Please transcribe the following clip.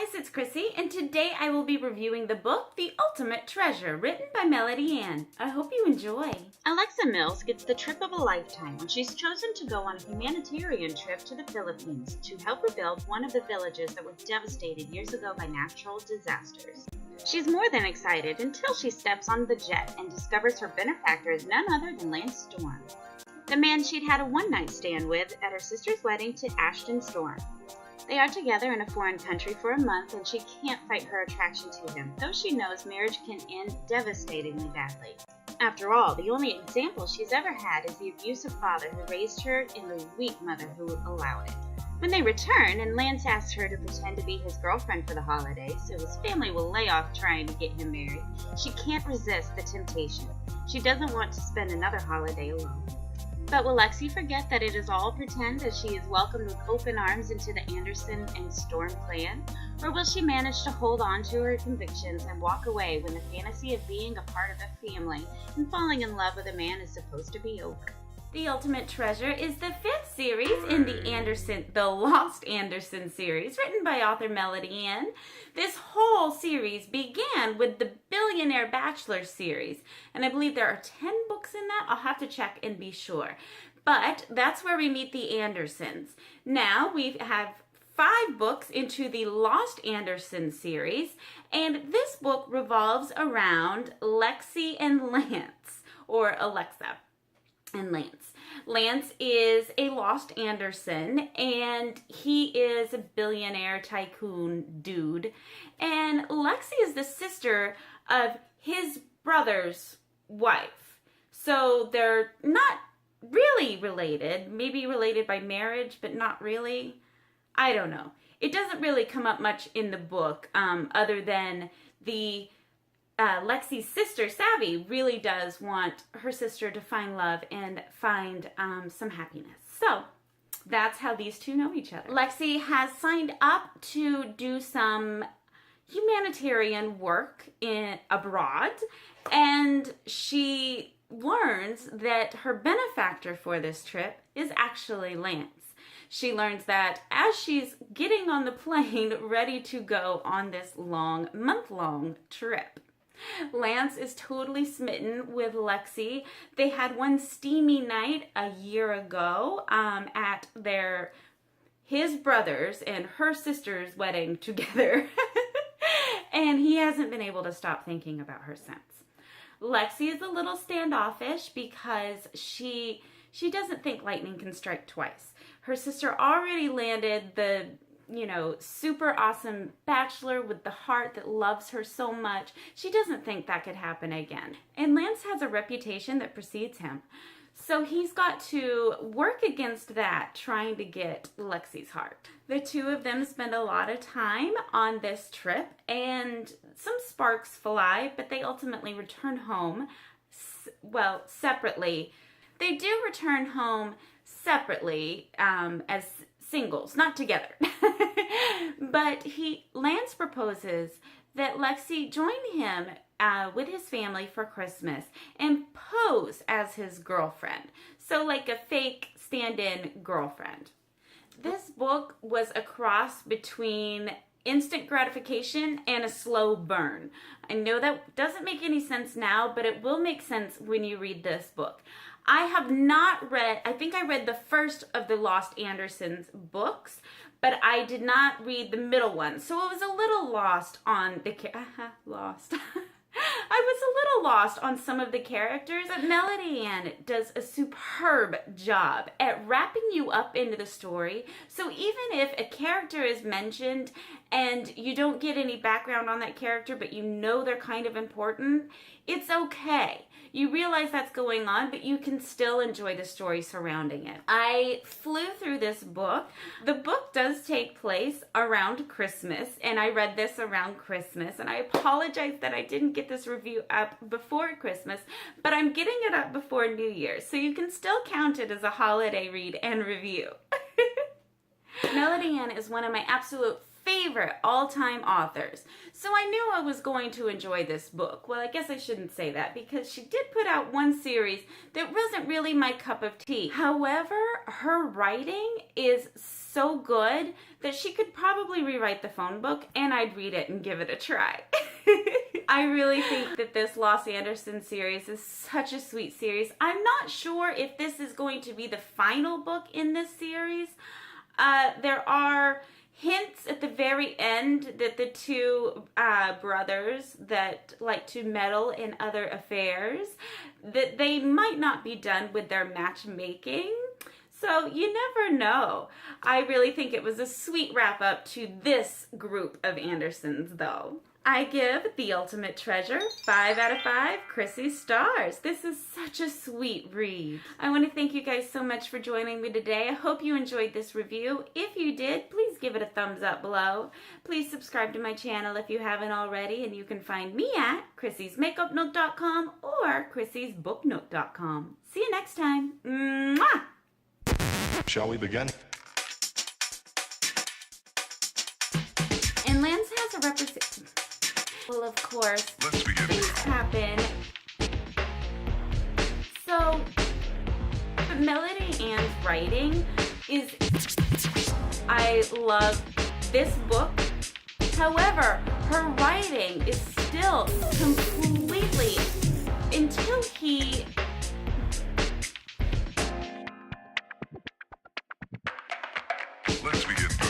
guys, it's Chrissy, and today I will be reviewing the book, The Ultimate Treasure, written by Melody Ann. I hope you enjoy. Alexa Mills gets the trip of a lifetime when she's chosen to go on a humanitarian trip to the Philippines to help rebuild one of the villages that were devastated years ago by natural disasters. She's more than excited until she steps on the jet and discovers her benefactor is none other than Lance Storm, the man she'd had a one-night stand with at her sister's wedding to Ashton Storm. They are together in a foreign country for a month, and she can't fight her attraction to him, though she knows marriage can end devastatingly badly. After all, the only example she's ever had is the abusive father who raised her and the weak mother who allowed it. When they return, and Lance asks her to pretend to be his girlfriend for the holidays so his family will lay off trying to get him married, she can't resist the temptation. She doesn't want to spend another holiday alone. But will Lexi forget that it is all pretend as she is welcomed with open arms into the Anderson and Storm clan? Or will she manage to hold on to her convictions and walk away when the fantasy of being a part of a family and falling in love with a man is supposed to be over? The Ultimate Treasure is the fifth series in the Lost Anderson series, written by author Melody Ann. This whole series began with the Billionaire Bachelor series, and I believe there are 10 books in that. I'll have to check and be sure. But that's where we meet the Andersons. Now we have 5 books into the Lost Anderson series, and this book revolves around Lexi and Lance, or Alexa and Lance. Lance is a lost Anderson, and he is a billionaire tycoon dude. And Lexi is the sister of his brother's wife. So they're not really related. Maybe related by marriage, but not really. I don't know. It doesn't really come up much in the book, other than the Lexi's sister, Savvy, really does want her sister to find love and find some happiness. So that's how these two know each other. Lexi has signed up to do some humanitarian work abroad, and she learns that her benefactor for this trip is actually Lance. She learns that as she's getting on the plane ready to go on this month-long trip, Lance is totally smitten with Lexi. They had one steamy night a year ago at his brother's and her sister's wedding together. And he hasn't been able to stop thinking about her since. Lexi is a little standoffish because she doesn't think lightning can strike twice. Her sister already landed the super awesome bachelor with the heart that loves her so much. She doesn't think that could happen again. And Lance has a reputation that precedes him. So he's got to work against that, trying to get Lexi's heart. The two of them spend a lot of time on this trip, and some sparks fly, but they ultimately return home, separately. They do return home separately as singles, not together. But Lance proposes that Lexi join him with his family for Christmas and pose as his girlfriend. So like a fake stand-in girlfriend. This book was a cross between instant gratification and a slow burn. I know that doesn't make any sense now, but it will make sense when you read this book. I have not read, I think I read the first of the Lost Andersons books, but I did not read the middle one. So it was a little lost on the, I was a little lost on some of the characters, but Melody Ann does a superb job at wrapping you up into the story. So even if a character is mentioned and you don't get any background on that character, but you know they're kind of important, it's okay. You realize that's going on, but you can still enjoy the story surrounding it. I flew through this book. The book does take place around Christmas, and I read this around Christmas, and I apologize that I didn't get this review up before Christmas, but I'm getting it up before New Year's, so you can still count it as a holiday read and review. Melody Ann is one of my absolute favorite all-time authors. So I knew I was going to enjoy this book. Well, I guess I shouldn't say that because she did put out one series that wasn't really my cup of tea. However, her writing is so good that she could probably rewrite the phone book and I'd read it and give it a try. I really think that this Lost Anderson series is such a sweet series. I'm not sure if this is going to be the final book in this series. There are hints at the very end that the two brothers that like to meddle in other affairs, that they might not be done with their matchmaking. So you never know. I really think it was a sweet wrap up to this group of Andersons though. I give The Ultimate Treasure 5 out of 5 Krissy stars. This is such a sweet read. I want to thank you guys so much for joining me today. I hope you enjoyed this review. If you did, please give it a thumbs up below. Please subscribe to my channel if you haven't already, and you can find me at KrissysMakeupNote.com or KrissysBookNote.com. See you next time. Mwah! Shall we begin? And Lance has a representation. Well, of course, Let's begin. things happen. So, Melody Ann's writing is, I love this book. However, her writing is still completely, until he... Let's begin.